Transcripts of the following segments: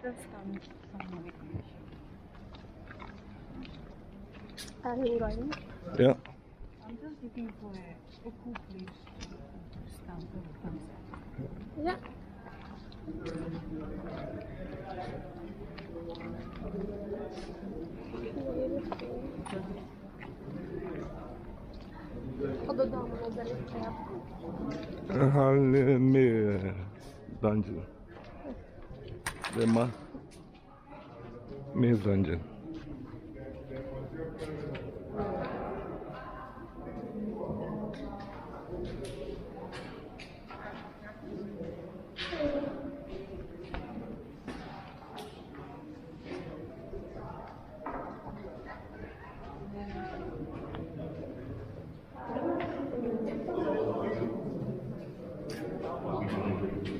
Just some recognition. Are you going? Yeah. I'm just looking for a cool place to stand for the sunset. Yeah. Dodałam rozerwę. Halmy dungeon. Dema. Maze dungeon.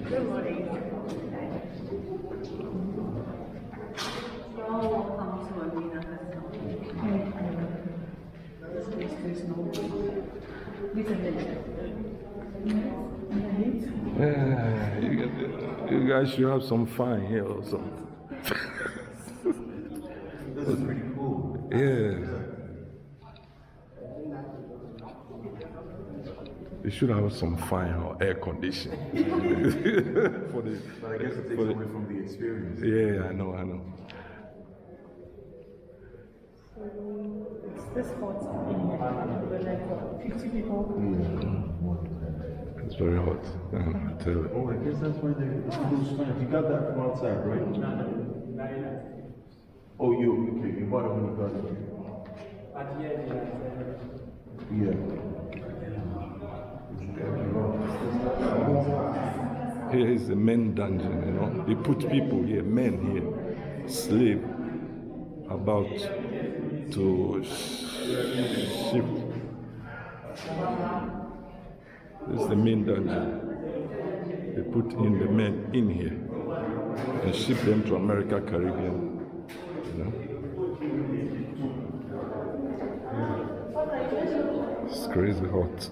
Good morning. You're all welcome to Elmina Castle. This place is no Yeah, you guys should have some fun here or something. This is pretty cool. Yeah. You should have some fine or air conditioning. For the, But I guess it takes away from the experience. yeah, I know. It's this hot in here. We're like what, 50 people? It's very hot. I tell you. Oh, I guess that's why it's blue stripes. You got that from outside, right? Oh, you bought it when you got it. Yeah. Here is the men dungeon, you know. They put people here, men here, slave, about to ship. This is the main dungeon. They put in the men in here and ship them to America, Caribbean, you know. It's crazy hot.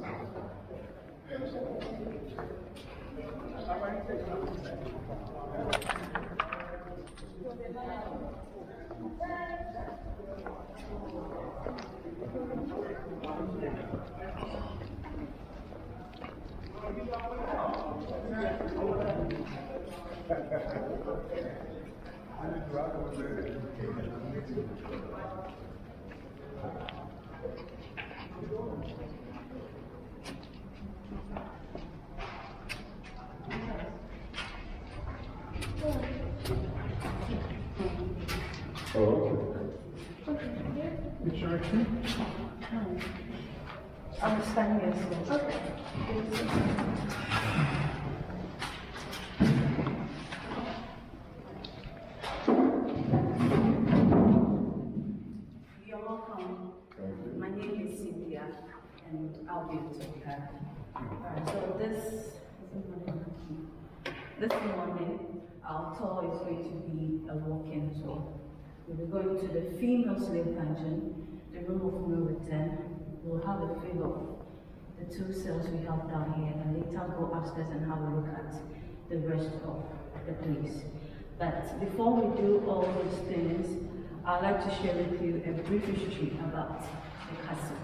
Which direction? I'm standing here. Okay. You're welcome. My name is Cynthia, and I'll be with her. Alright, so this morning, our tour is going to be a walk-in tour. We'll be going to the female slave dungeon, the room of no return. We'll have a feel of the two cells we have down here, and later go upstairs and have a look at the rest of the place. But before we do all those things, I'd like to share with you a brief history about the castle.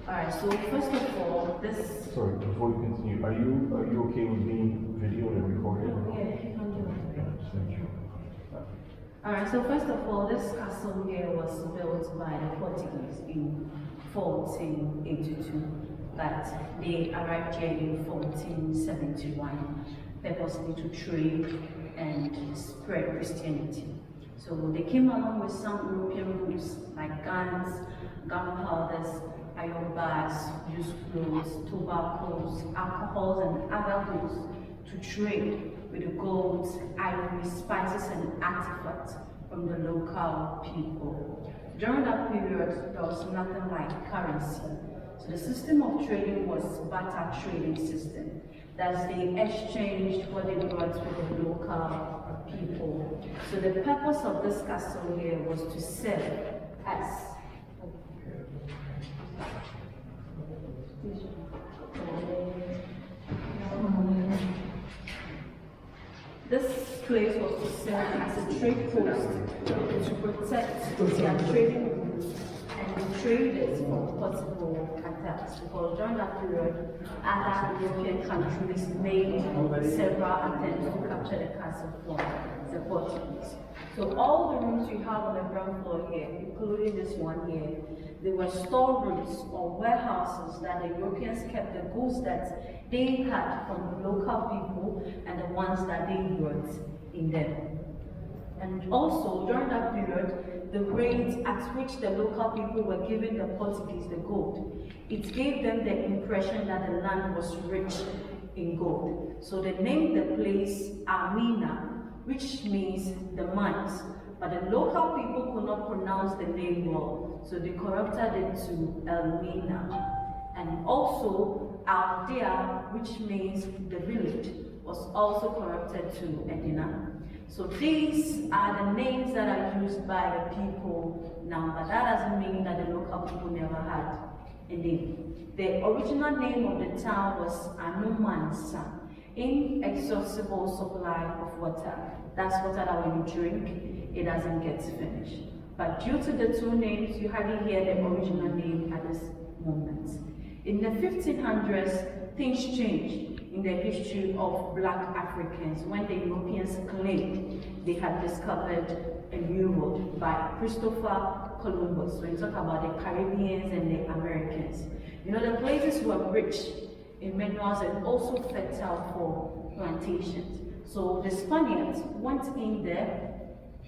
Alright, so first of all, this... Sorry, before we continue, are you okay with being videoed and recorded? Yeah, you can do it. Thank you. Alright, so first of all, this castle here was built by the Portuguese in 1482, but they arrived here in 1471, purposely to trade and spread Christianity. So they came along with some European goods like guns, gunpowders, iron bars, used clothes, tobaccos, alcohols, and other goods to trade with the gold, ivory, spices, and artifacts from the local people. During that period, there was nothing like currency. So the system of trading was barter trading system. That's they exchanged what they brought with the local people. So the purpose of this castle here was to serve as this place was to serve as a trade post to protect their trading routes and the traders from possible attacks, because during that period, other European countries made several attempts to capture the castle from the Portuguese. So all the rooms you have on the ground floor here, including this one here, they were storerooms or warehouses that the Europeans kept the goods that they had from the local people and the ones that they brought in them. And also, during that period, the rate at which the local people were giving the Portuguese the gold, it gave them the impression that the land was rich in gold. So they named the place Elmina, which means the mines. But the local people could not pronounce the name well, so they corrupted it to Elmina. And also, Aldea, which means the village, was also corrupted to Edina. So these are the names that are used by the people now, but that doesn't mean that the local people never had a name. The original name of the town was Anumansa, inexhaustible supply of water. That's water that when you drink, it doesn't get finished. But due to the two names, you hardly hear the original name at this moment. In the 1500s, things changed in the history of Black Africans when the Europeans claimed they had discovered a new world by Christopher Columbus. When you talk about the Caribbeans and the Americans, you know, the places were rich in minerals and also fertile for plantations. So the Spaniards went in there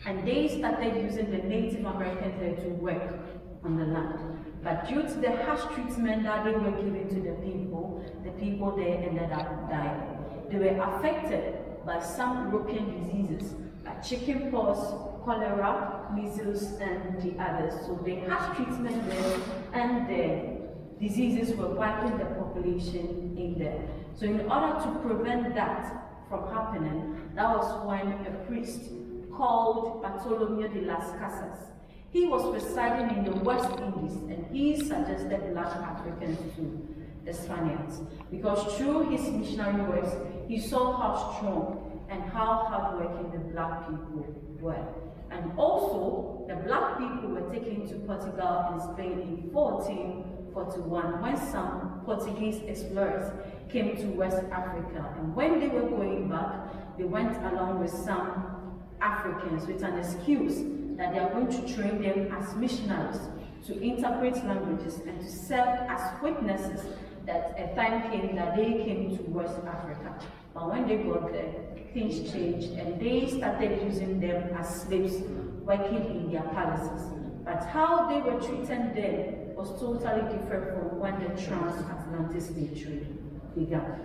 and they started using the Native Americans there to work on the land. But due to the harsh treatment that they were giving to the people there ended up dying. They were affected by some European diseases like chickenpox, cholera, measles, and the others. So the harsh treatment there and the diseases were wiping the population in there. So in order to prevent that from happening, that was when a priest called Bartolomeo de las Casas, he was residing in the West Indies, and he suggested Black Africans to the Spaniards, because through his missionary works, he saw how strong and how hardworking the Black people were. And also, the Black people were taken to Portugal and Spain in 1441 when some Portuguese explorers came to West Africa. And when they were going back, they went along with some Africans with an excuse that they are going to train them as missionaries to interpret languages and to serve as witnesses that a time came that they came to West Africa. But when they got there, things changed and they started using them as slaves working in their palaces. But how they were treating them was totally different from when the transatlantic slave trade began.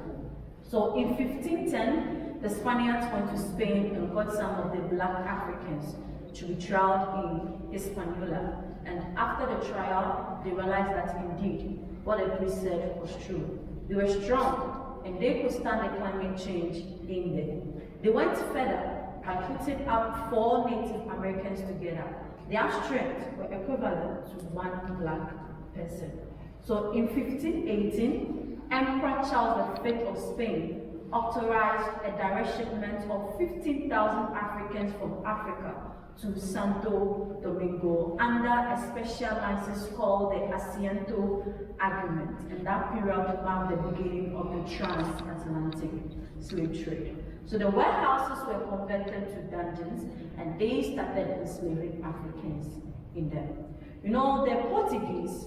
So in 1510, the Spaniards went to Spain and got some of the Black Africans to be tried in Hispaniola. And after the trial, they realized that indeed what the priest said was true. They were strong and they could stand the climate change in there. They went further by putting up 4 Native Americans together. Their strength were equivalent to 1 Black person. So in 1518, Emperor Charles V of Spain authorized a direct shipment of 15,000 Africans from Africa to Santo Domingo under a special license called the Asiento Agreement, and that period marked the beginning of the transatlantic slave trade. So the warehouses were converted to dungeons, and they started enslaving Africans in them. You know, the Portuguese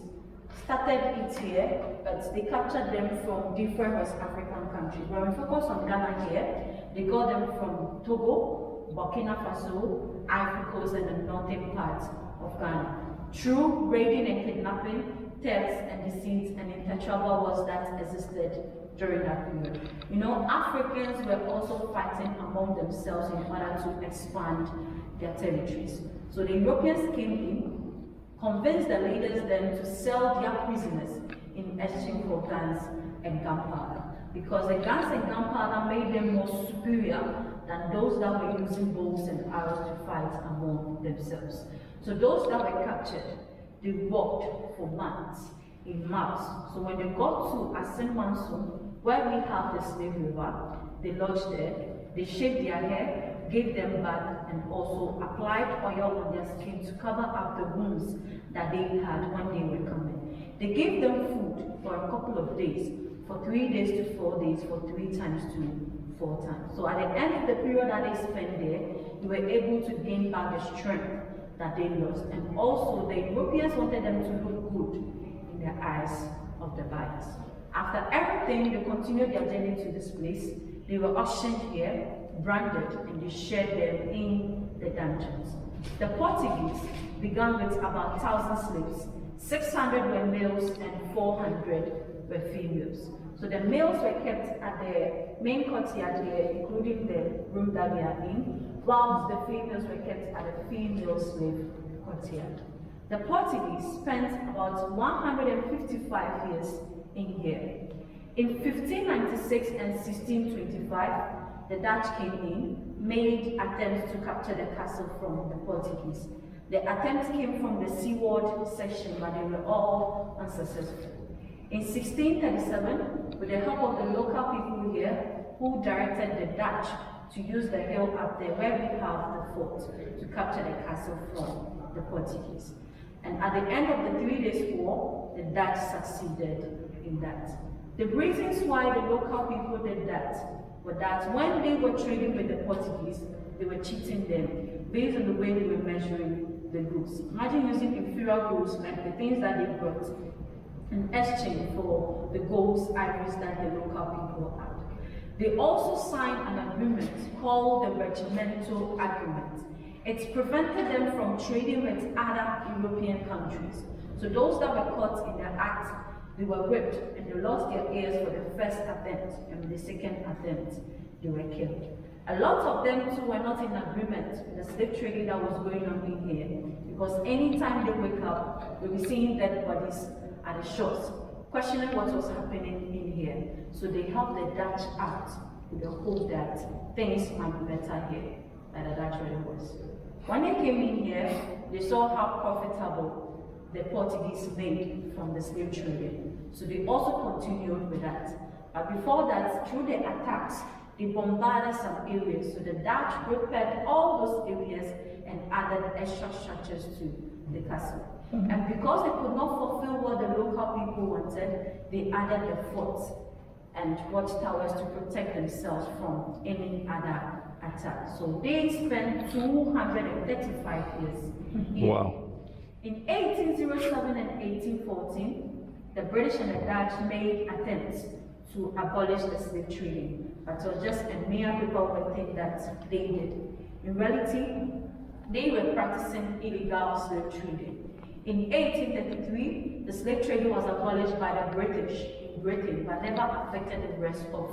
started it here, but they captured them from different West African countries. When we focus on Ghana here, they got them from Togo, Burkina Faso, Ivory Coast, and the northern part of Ghana. Through raiding and kidnapping, thefts and deceit and intertribal wars that existed during that period. You know, Africans were also fighting among themselves in order to expand their territories. So the Europeans came in, convinced the leaders then to sell their prisoners in exchange for guns and gunpowder, because the guns and gunpowder made them more superior than those that were using bows and arrows to fight among themselves. So those that were captured, they walked for months in maps. So when they got to Asin-Manso, where we have the slave river, they lodged there, they shaved their hair, gave them bath and also applied oil on their skin to cover up the wounds that they had when they were coming. They gave them food for a couple of days, for 3 days to 4 days, for 3 times to 4 times. So at the end of the period that they spent there, they were able to gain back the strength that they lost. And also the Europeans wanted them to look good in the eyes of the buyers. After everything, they continued their journey to this place. They were auctioned here, branded, and they shared them in the dungeons. The Portuguese began with about 1,000 slaves. 600 were males and 400 were females. So the males were kept at the main courtyard here, including the room that we are in, whilst the females were kept at the female slave courtyard. The Portuguese spent about 155 years in here. In 1596 and 1625, the Dutch came in, made attempts to capture the castle from the Portuguese. The attempts came from the seaward section, but they were all unsuccessful. In 1637, with the help of the local people here, who directed the Dutch to use the hill up there where we have the fort to capture the castle from the Portuguese. And at the end of the 3 days war, the Dutch succeeded in that. The reasons why the local people did that were that when they were trading with the Portuguese, they were cheating them based on the way they were measuring the goods. Imagine using inferior goods like the things that they brought in exchange for the golds, ivories that the local people had. They also signed an agreement called the Regimental Agreement. It prevented them from trading with other European countries. So those that were caught in the act, they were whipped and they lost their ears for the first attempt, and the second attempt, they were killed. A lot of them too were not in agreement with the slave trading that was going on in here, because anytime they wake up, they'll be seeing dead bodies at the shores, questioning what was happening in here. So they helped the Dutch out with the hope that things might be better here, like the Dutch really was. When they came in here, they saw how profitable the Portuguese made from the slave trading. So they also continued with that. But before that, through the attacks, they bombarded some areas. So the Dutch repaired all those areas and added extra structures to the castle. And because they could not fulfill what the local people wanted, they added the forts and watchtowers to protect themselves from any other attack. So they spent 235 years here. Wow. In 1807 and 1814, the British and the Dutch made attempts to abolish the slave trading, but it was just a mere paperwork thing that they did. In reality, they were practicing illegal slave trading. In 1833, the slave trading was abolished by the British in Britain, but never affected the rest of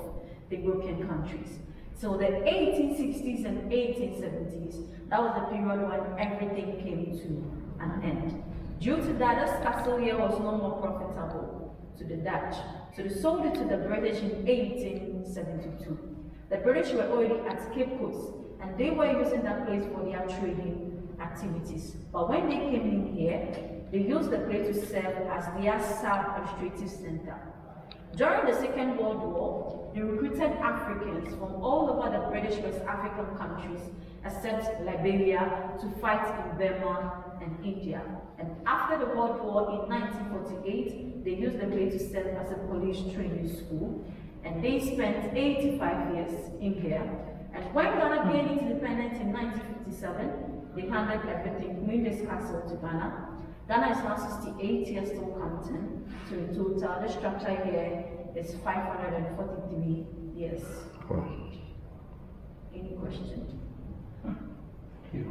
the European countries. So the 1860s and 1870s, that was the period when everything came to an end. Due to that, this castle here was no more profitable to the Dutch. So they sold it to the British in 1872. The British were already at Cape Coast, and they were using that place for their trading activities. But when they came in here, they used the place to serve as their sub-administrative center. During the Second World War, they recruited Africans from all over the British West African countries, except Liberia, to fight in Burma and India. And after the World War in 1948, they used the place to serve as a police training school. And they spent 85 years in here. And when Ghana gained independence in 1957, they handed everything, moving this castle to Ghana. Ghana is now 68 years still counting. So in total, the structure here is 543 years. Wow. Any questions? Yeah.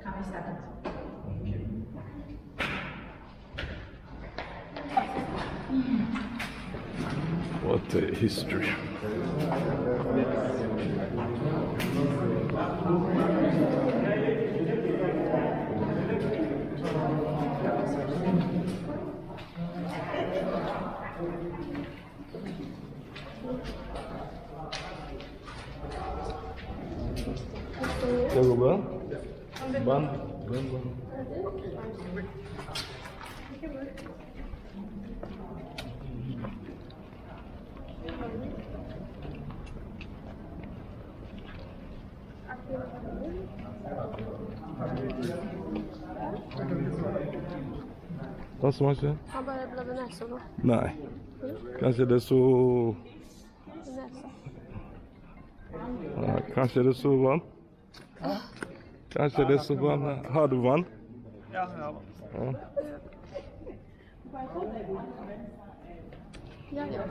Can we start it? What a history. Yoruba? Ban? Hva som har skjedd? Han bare ble ved nesa nå. Nei. Kanskje det er så... Nesa. Ja, kanskje det er så vann? Kanskje det er så vann? Har du vann? Ja, ja. Ja. Ja, ja.